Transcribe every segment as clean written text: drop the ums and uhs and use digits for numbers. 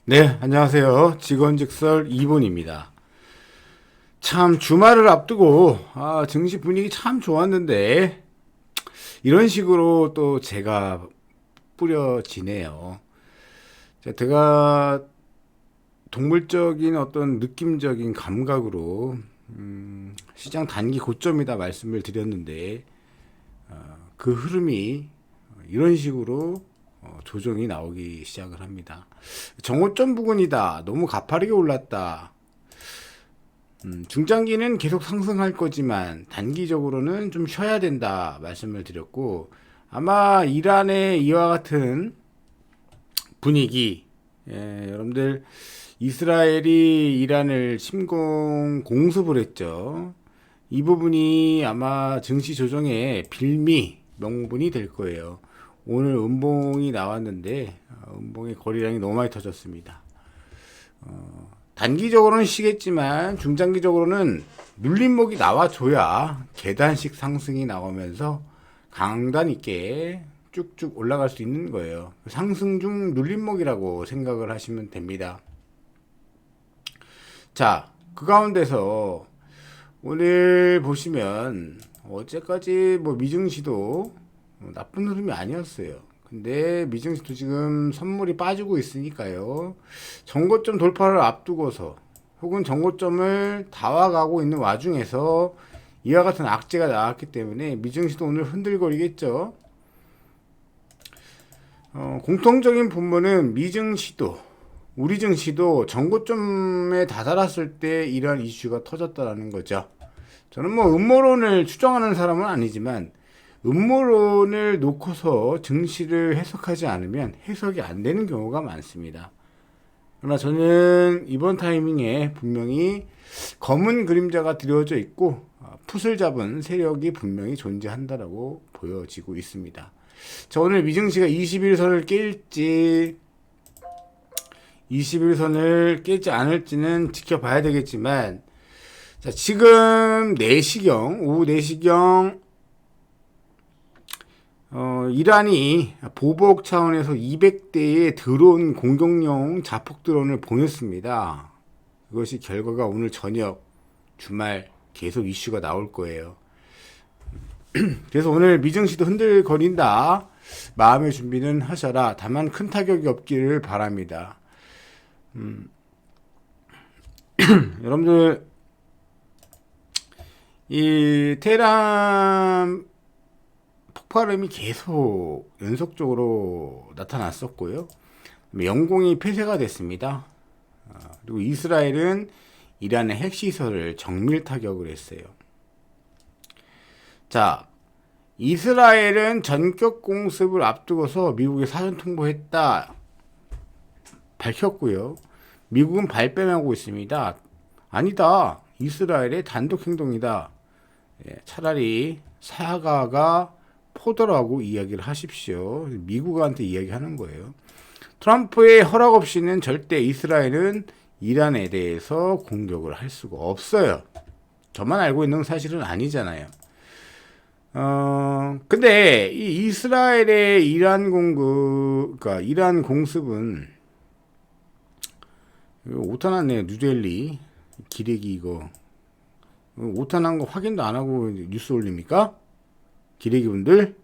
네, 안녕하세요. 직원직설 이본입니다. 참 주말을 앞두고 증시 분위기 참 좋았는데 이런 식으로 또 제가 뿌려지네요. 제가 동물적인 어떤 느낌적인 감각으로 시장 단기 고점이다 말씀을 드렸는데 그 흐름이 이런 식으로 조정이 나오기 시작을 합니다. 정고점 부근이다. 너무 가파르게 올랐다. 중장기는 계속 상승할 거지만 단기적으로는 좀 쉬어야 된다 말씀을 드렸고, 아마 이란의 이와 같은 분위기, 여러분들 이스라엘이 이란을 침공 공습을 했죠. 이 부분이 아마 증시 조정의 빌미 명분이 될 거예요. 오늘 음봉이 나왔는데 음봉의 거래량이 너무 많이 터졌습니다. 단기적으로는 쉬겠지만 중장기적으로는 눌림목이 나와줘야 계단식 상승이 나오면서 강단 있게 쭉쭉 올라갈 수 있는 거예요. 상승 중 눌림목이라고 생각을 하시면 됩니다. 자, 그 가운데서 오늘 보시면 어제까지 미증시도 나쁜 흐름이 아니었어요. 근데 미증시도 지금 선물이 빠지고 있으니까요. 정고점 돌파를 앞두고서 혹은 정고점을 다 와가고 있는 와중에서 이와 같은 악재가 나왔기 때문에 미증시도 오늘 흔들거리겠죠. 공통적인 분모는 미증시도 우리 증시도 정고점에 다다랐을 때 이러한 이슈가 터졌다라는 거죠. 저는 음모론을 추정하는 사람은 아니지만 음모론을 놓고서 증시를 해석하지 않으면 해석이 안 되는 경우가 많습니다. 그러나 저는 이번 타이밍에 분명히 검은 그림자가 드려져 있고 풋을 잡은 세력이 분명히 존재한다라고 보여지고 있습니다. 자, 오늘 미증시가 21선을 깰지 21선을 깨지 않을지는 지켜봐야 되겠지만, 자, 지금 4시경 오후 4시경 이란이 보복 차원에서 200대의 드론 공격용 자폭 드론을 보냈습니다. 그것이 결과가 오늘 저녁 주말 계속 이슈가 나올 거예요. 그래서 오늘 미증시도 흔들거린다. 마음의 준비는 하셔라. 다만 큰 타격이 없기를 바랍니다. 여러분들 이 테헤란 폭발음이 계속 연속적으로 나타났었고요. 영공이 폐쇄가 됐습니다. 그리고 이스라엘은 이란의 핵시설을 정밀 타격을 했어요. 자, 이스라엘은 전격 공습을 앞두고서 미국에 사전 통보했다 밝혔고요. 미국은 발뺌하고 있습니다. 아니다. 이스라엘의 단독 행동이다. 차라리 사과가 포도라고 이야기를 하십시오. 미국한테 이야기하는 거예요. 트럼프의 허락 없이는 절대 이스라엘은 이란에 대해서 공격을 할 수가 없어요. 저만 알고 있는 사실은 아니잖아요. 근데 이 이스라엘의 그러니까 이란 공습은 오타 났네요. 뉴델리 기레기 이거 오타 난 거 확인도 안 하고 뉴스 올립니까? 기레기분들.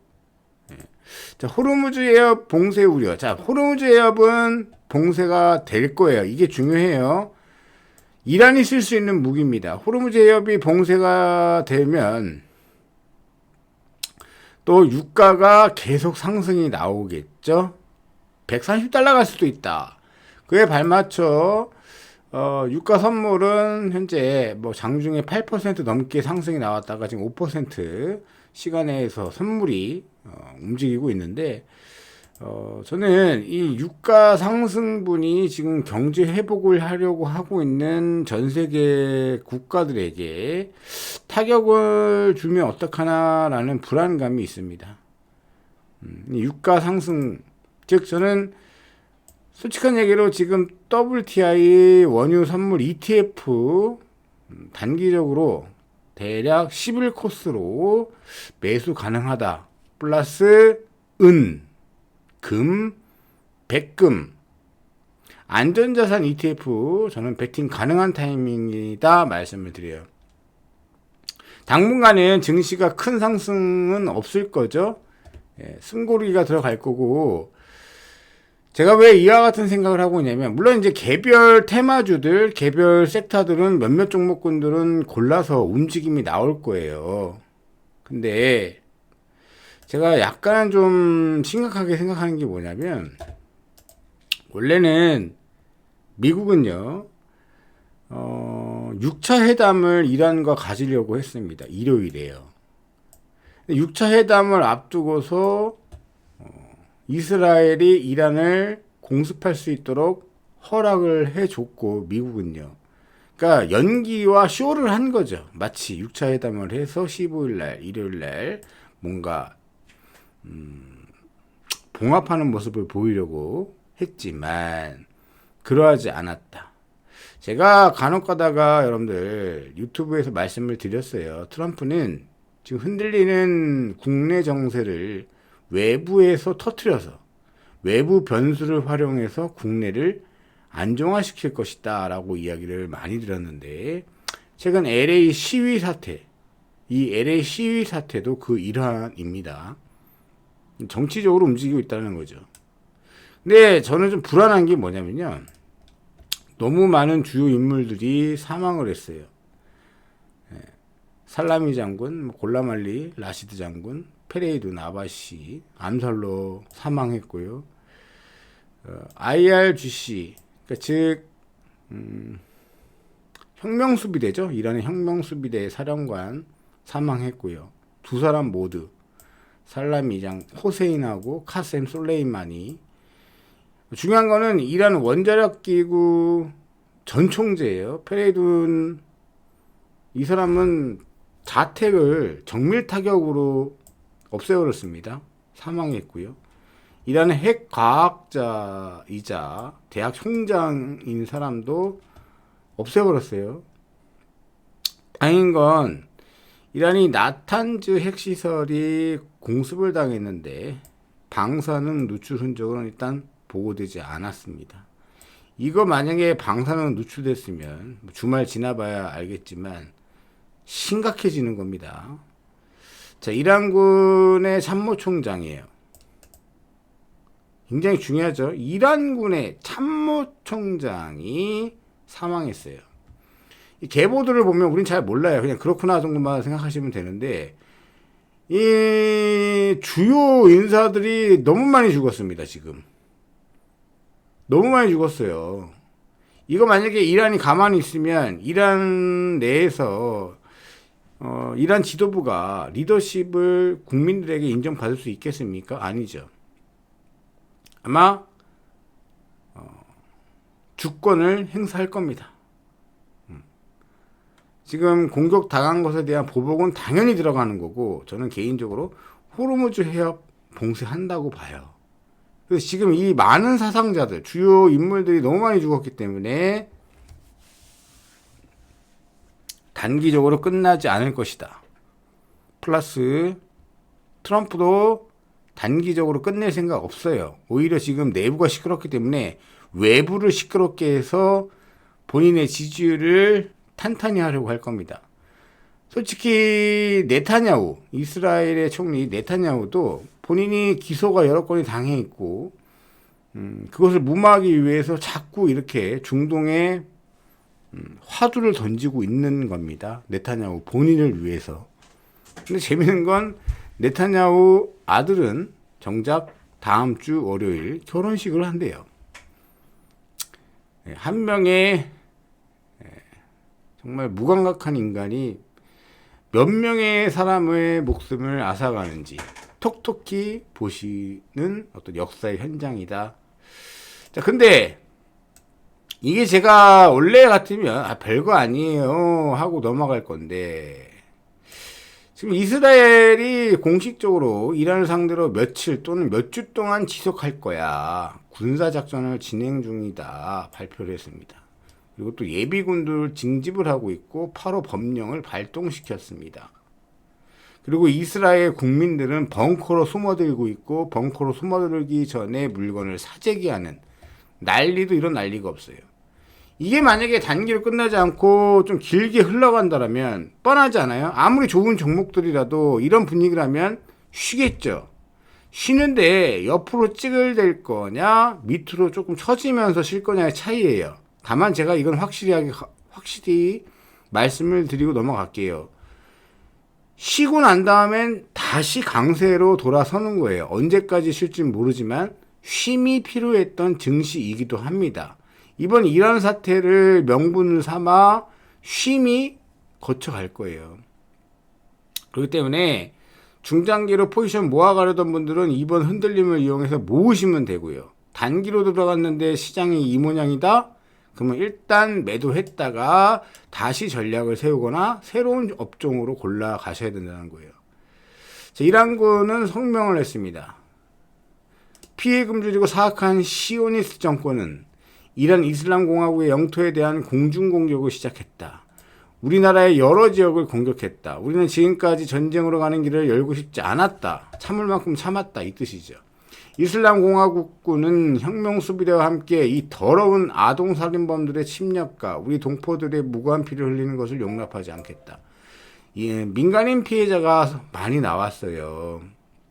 자, 호르무즈 해협 봉쇄 우려. 자, 호르무즈 해협은 봉쇄가 될 거예요. 이게 중요해요. 이란이 쓸 수 있는 무기입니다. 호르무즈 해협이 봉쇄가 되면 또 유가가 계속 상승이 나오겠죠. 130달러 갈 수도 있다. 그에 발맞춰 유가 선물은 현재 장중에 8% 넘게 상승이 나왔다가 지금 5% 시간에서 선물이 움직이고 있는데, 저는 이 유가 상승분이 지금 경제 회복을 하려고 하고 있는 전 세계 국가들에게 타격을 주면 어떡하나라는 불안감이 있습니다. 유가 상승, 즉 저는 솔직한 얘기로 지금 WTI 원유 선물 ETF 단기적으로 대략 11코스로 매수 가능하다. 플러스 은, 금, 백금. 안전자산 ETF 저는 베팅 가능한 타이밍이다 말씀을 드려요. 당분간은 증시가 큰 상승은 없을 거죠. 숨고르기가 들어갈 거고, 제가 왜 이와 같은 생각을 하고 있냐면, 물론 이제 개별 테마주들, 개별 섹터들은 몇몇 종목군들은 골라서 움직임이 나올 거예요. 근데 제가 약간 좀 심각하게 생각하는 게 뭐냐면, 원래는 미국은요 6차 회담을 이란과 가지려고 했습니다. 일요일에요. 6차 회담을 앞두고서 이스라엘이 이란을 공습할 수 있도록 허락을 해줬고, 미국은요. 그러니까 연기와 쇼를 한 거죠. 마치 6차 회담을 해서 15일날, 일요일날 뭔가 봉합하는 모습을 보이려고 했지만 그러하지 않았다. 제가 간혹 가다가 여러분들 유튜브에서 말씀을 드렸어요. 트럼프는 지금 흔들리는 국내 정세를 외부에서 터트려서 외부 변수를 활용해서 국내를 안정화시킬 것이다 라고 이야기를 많이 드렸는데, 최근 LA 시위 사태, 이 LA 시위 사태도 그 일환입니다. 정치적으로 움직이고 있다는 거죠. 근데 저는 좀 불안한 게 뭐냐면요, 너무 많은 주요 인물들이 사망을 했어요. 살라미 장군, 골라말리 라시드 장군, 페레이도 나바시 암살로 사망했고요. IRGC, 그러니까 즉 혁명수비대죠. 이란의 혁명수비대 사령관 사망했고요. 두 사람 모두 살라미 장 호세인하고 카셈 솔레이마니. 중요한 거는 이란 원자력 기구 전 총재예요. 페레이둔, 이 사람은 자택을 정밀 타격으로 없애버렸습니다. 사망했고요. 이란의 핵 과학자이자 대학 총장인 사람도 없애버렸어요. 다행인 건 이란이 나탄즈 핵시설이 공습을 당했는데 방사능 누출 흔적은 일단 보고되지 않았습니다. 이거 만약에 방사능 누출됐으면 주말 지나봐야 알겠지만 심각해지는 겁니다. 자, 이란군의 참모총장이에요. 굉장히 중요하죠. 이란군의 참모총장이 사망했어요. 이 계보들을 보면 우린 잘 몰라요. 그냥 그렇구나 정도만 생각하시면 되는데, 이 주요 인사들이 너무 많이 죽었습니다. 지금 너무 많이 죽었어요. 이거 만약에 이란이 가만히 있으면 이란 내에서 이란 지도부가 리더십을 국민들에게 인정받을 수 있겠습니까? 아니죠. 아마 주권을 행사할 겁니다. 지금 공격 당한 것에 대한 보복은 당연히 들어가는 거고, 저는 개인적으로 호르무즈 해협 봉쇄한다고 봐요. 그래서 지금 이 많은 사상자들, 주요 인물들이 너무 많이 죽었기 때문에 단기적으로 끝나지 않을 것이다. 플러스 트럼프도 단기적으로 끝낼 생각 없어요. 오히려 지금 내부가 시끄럽기 때문에 외부를 시끄럽게 해서 본인의 지지율을 탄탄히 하려고 할 겁니다. 솔직히 네타냐후, 이스라엘의 총리 네타냐후도 본인이 기소가 여러 건이 당해 있고, 그것을 무마하기 위해서 자꾸 이렇게 중동에 화두를 던지고 있는 겁니다. 네타냐후 본인을 위해서. 근데 재밌는 건 네타냐후 아들은 정작 다음 주 월요일 결혼식을 한대요. 한 명의 정말 무감각한 인간이 몇 명의 사람의 목숨을 앗아가는지 톡톡히 보시는 어떤 역사의 현장이다. 자, 근데 이게 제가 원래 같으면 별거 아니에요 하고 넘어갈 건데, 지금 이스라엘이 공식적으로 이란을 상대로 며칠 또는 몇 주 동안 지속할 거야, 군사작전을 진행 중이다 발표를 했습니다. 그리고 또 예비군들 징집을 하고 있고 8호 법령을 발동시켰습니다. 그리고 이스라엘 국민들은 벙커로 숨어들고 있고, 벙커로 숨어들기 전에 물건을 사재기하는 난리도 이런 난리가 없어요. 이게 만약에 단기로 끝나지 않고 좀 길게 흘러간다면 뻔하지 않아요? 아무리 좋은 종목들이라도 이런 분위기라면 쉬겠죠. 쉬는데 옆으로 찌글댈 거냐 밑으로 조금 처지면서 쉴 거냐의 차이예요. 다만 제가 이건 확실히 말씀을 드리고 넘어갈게요. 쉬고 난 다음엔 다시 강세로 돌아서는 거예요. 언제까지 쉴지는 모르지만 쉼이 필요했던 증시이기도 합니다. 이번 이란 사태를 명분을 삼아 쉼이 거쳐갈 거예요. 그렇기 때문에 중장기로 포지션 모아가려던 분들은 이번 흔들림을 이용해서 모으시면 되고요. 단기로 들어갔는데 시장이 이 모양이다? 그러면 일단 매도했다가 다시 전략을 세우거나 새로운 업종으로 골라 가셔야 된다는 거예요. 자, 이란군은 성명을 했습니다. 피해 금지되고 사악한 시오니스트 정권은 이란 이슬람 공화국의 영토에 대한 공중 공격을 시작했다. 우리나라의 여러 지역을 공격했다. 우리는 지금까지 전쟁으로 가는 길을 열고 싶지 않았다. 참을 만큼 참았다. 이 뜻이죠. 이슬람 공화국군은 혁명 수비대와 함께 이 더러운 아동살인범들의 침략과 우리 동포들의 무고한 피를 흘리는 것을 용납하지 않겠다. 예, 민간인 피해자가 많이 나왔어요.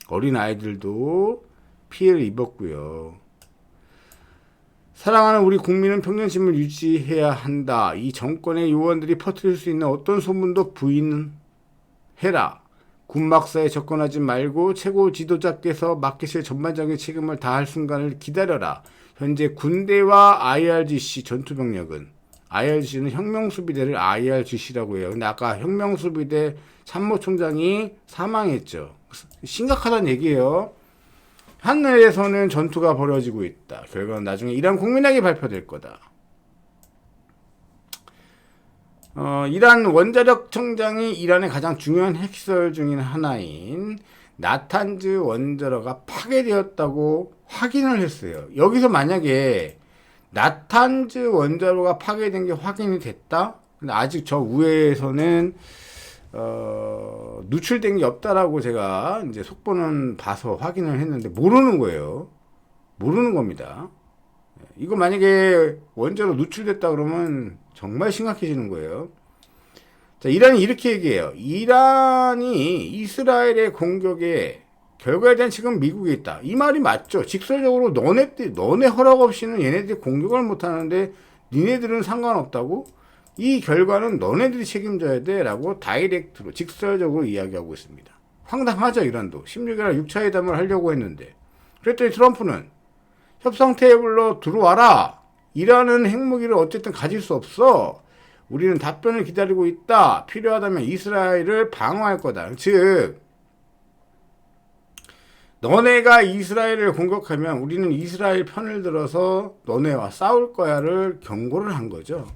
어린 아이들도 피해를 입었고요. 사랑하는 우리 국민은 평정심을 유지해야 한다. 이 정권의 요원들이 퍼뜨릴 수 있는 어떤 소문도 부인해라. 군막사에 접근하지 말고 최고 지도자께서 맡기실 전반적인 책임을 다할 순간을 기다려라. 현재 군대와 IRGC 전투병력은 IRGC는 혁명수비대를 IRGC라고 해요. 근데 아까 혁명수비대 참모총장이 사망했죠. 심각하다는 얘기예요. 하늘에서는 전투가 벌어지고 있다. 결과는 나중에 이란 국민에게 발표될 거다. 이란 원자력 청장이 이란의 가장 중요한 핵시설 중인 하나인 나탄즈 원자로가 파괴되었다고 확인을 했어요. 여기서 만약에 나탄즈 원자로가 파괴된 게 확인이 됐다? 근데 아직 저 위에서는 누출된 게 없다라고 제가 이제 속보는 봐서 확인을 했는데 모르는 거예요. 모르는 겁니다. 이거 만약에 원자로 누출됐다 그러면 정말 심각해지는 거예요. 자, 이란이 이렇게 얘기해요. 이란이 이스라엘의 공격에 결과에 대한 책임은 미국에 있다. 이 말이 맞죠. 직설적으로 너네 허락 없이는 얘네들이 공격을 못 하는데 니네들은 상관없다고? 이 결과는 너네들이 책임져야 돼 라고 다이렉트로 직설적으로 이야기하고 있습니다. 황당하죠. 이란도 16일 6차 회담을 하려고 했는데 그랬더니 트럼프는 협상 테이블로 들어와라. 이란은 핵무기를 어쨌든 가질 수 없어. 우리는 답변을 기다리고 있다. 필요하다면 이스라엘을 방어할 거다. 즉 너네가 이스라엘을 공격하면 우리는 이스라엘 편을 들어서 너네와 싸울 거야를 경고를 한 거죠.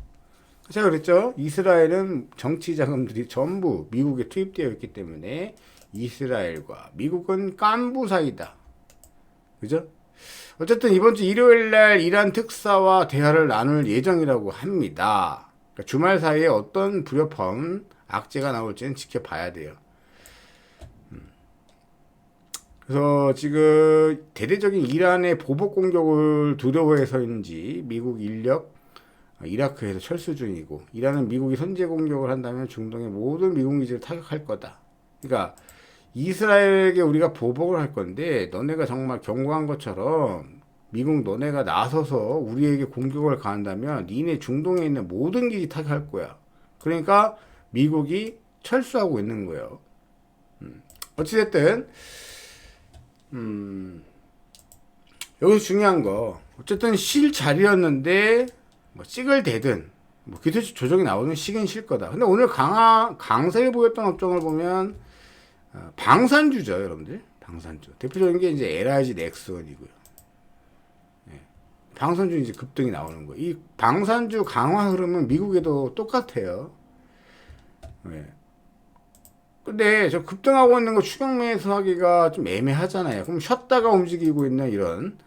제가 그랬죠. 이스라엘은 정치 자금들이 전부 미국에 투입되어 있기 때문에 이스라엘과 미국은 깐부 사이다. 그죠? 어쨌든 이번 주 일요일 날 이란 특사와 대화를 나눌 예정이라고 합니다. 그러니까 주말 사이에 어떤 불협화음, 악재가 나올지는 지켜봐야 돼요. 그래서 지금 대대적인 이란의 보복 공격을 두려워해서인지 미국 인력 이라크에서 철수 중이고 이란은 미국이 선제 공격을 한다면 중동의 모든 미국 기지를 타격할 거다. 그러니까 이스라엘에게 우리가 보복을 할 건데 너네가 정말 경고한 것처럼 미국 너네가 나서서 우리에게 공격을 가한다면 니네 중동에 있는 모든 기지 타격할 거야. 그러니까 미국이 철수하고 있는 거예요. 어찌됐든 여기서 중요한 거 어쨌든 쉴 자리였는데 뭐 찌글대든 뭐 기술적 조정이 나오는 시긴 쉴 거다. 근데 오늘 강세를 보였던 업종을 보면 방산주죠, 여러분들. 방산주 대표적인 게 이제 LIG 넥슨이고요. 네. 방산주 이제 급등이 나오는 거예요. 이 방산주 강화 흐름은 미국에도 똑같아요. 네. 근데 저 급등하고 있는 거 추격 매수하기가 좀 애매하잖아요. 그럼 쉬었다가 움직이고 있는 이런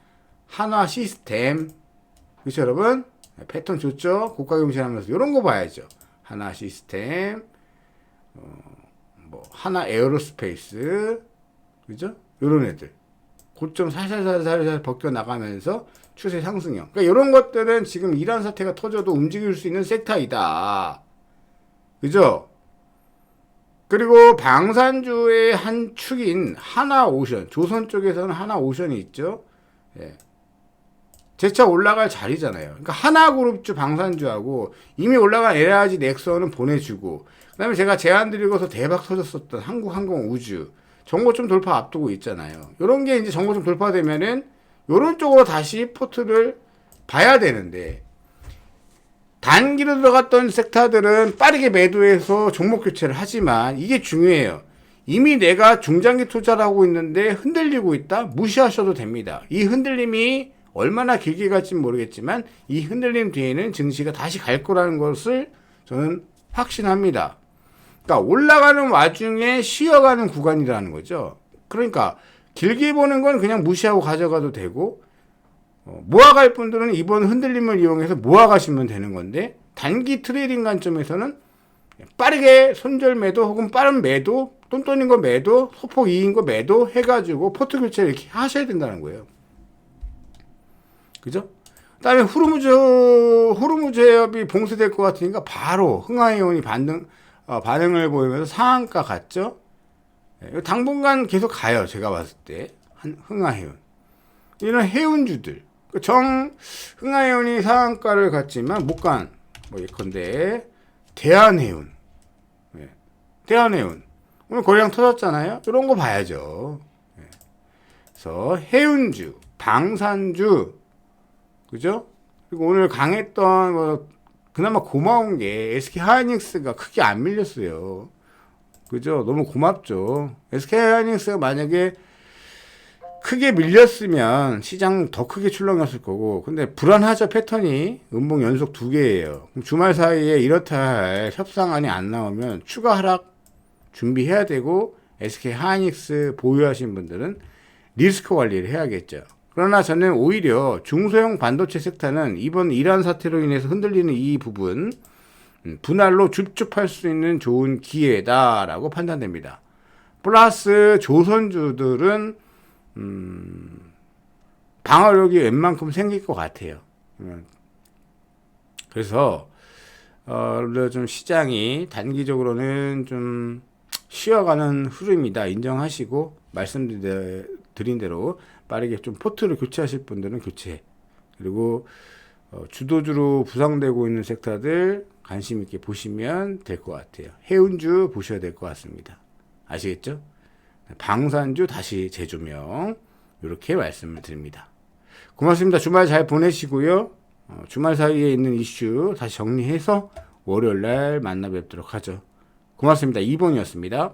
한화 시스템, 그렇죠 여러분? 패턴 좋죠? 고가 경신하면서 이런 거 봐야죠. 하나 시스템, 뭐 하나 에어로스페이스, 그죠? 이런 애들 고점 살살살살 벗겨 나가면서 추세 상승형. 그러니까 이런 것들은 지금 이란 사태가 터져도 움직일 수 있는 섹터이다. 그죠? 그리고 방산주의 한 축인 하나오션, 조선 쪽에서는 하나오션이 있죠. 예. 재차 올라갈 자리잖아요. 그러니까 하나그룹주 방산주하고 이미 올라간 LRG 넥슨은 보내주고, 그 다음에 제가 제안 드리고서 대박 터졌었던 한국항공우주 정고점 돌파 앞두고 있잖아요. 이런 게 이제 정고점 돌파되면은 이런 쪽으로 다시 포트를 봐야 되는데, 단기로 들어갔던 섹터들은 빠르게 매도해서 종목 교체를 하지만 이게 중요해요. 이미 내가 중장기 투자를 하고 있는데 흔들리고 있다? 무시하셔도 됩니다. 이 흔들림이 얼마나 길게 갈지는 모르겠지만 이 흔들림 뒤에는 증시가 다시 갈 거라는 것을 저는 확신합니다. 그러니까 올라가는 와중에 쉬어가는 구간이라는 거죠. 그러니까 길게 보는 건 그냥 무시하고 가져가도 되고, 모아갈 분들은 이번 흔들림을 이용해서 모아가시면 되는 건데, 단기 트레이딩 관점에서는 빠르게 손절 매도 혹은 빠른 매도, 똔똔인 거 매도, 소폭 2인 거 매도 해가지고 포트 교체를 이렇게 하셔야 된다는 거예요. 그죠? 그 다음에 후르무즈 해협이 봉쇄될 것 같으니까 바로 흥하해운이 반응을 보이면서 상한가 갔죠? 당분간 계속 가요. 제가 봤을 때. 흥하해운. 이런 해운주들. 흥하해운이 상한가를 갔지만 못 간, 예컨대, 대한해운. 대한해운. 오늘 거래량 터졌잖아요? 이런 거 봐야죠. 그래서 해운주, 방산주, 그죠? 그리고 오늘 강했던, 그나마 고마운 게 SK 하이닉스가 크게 안 밀렸어요. 그죠? 너무 고맙죠. SK 하이닉스가 만약에 크게 밀렸으면 시장 더 크게 출렁였을 거고, 근데 불안하죠. 패턴이 음봉 연속 2개예요. 그럼 주말 사이에 이렇다 할 협상안이 안 나오면 추가 하락 준비해야 되고, SK 하이닉스 보유하신 분들은 리스크 관리를 해야겠죠. 그러나 저는 오히려 중소형 반도체 섹터는 이번 이란 사태로 인해서 흔들리는 이 부분 분할로 줍줍할 수 있는 좋은 기회다라고 판단됩니다. 플러스 조선주들은 방어력이 웬만큼 생길 것 같아요. 그래서 좀 시장이 단기적으로는 좀 쉬어가는 흐름이다 인정하시고, 말씀드린 대로 빠르게 좀 포트를 교체하실 분들은 교체, 그리고 주도주로 부상되고 있는 섹터들 관심 있게 보시면 될 것 같아요. 해운주 보셔야 될 것 같습니다. 아시겠죠? 방산주 다시 재조명, 이렇게 말씀을 드립니다. 고맙습니다. 주말 잘 보내시고요. 주말 사이에 있는 이슈 다시 정리해서 월요일날 만나 뵙도록 하죠. 고맙습니다. 이봉이었습니다.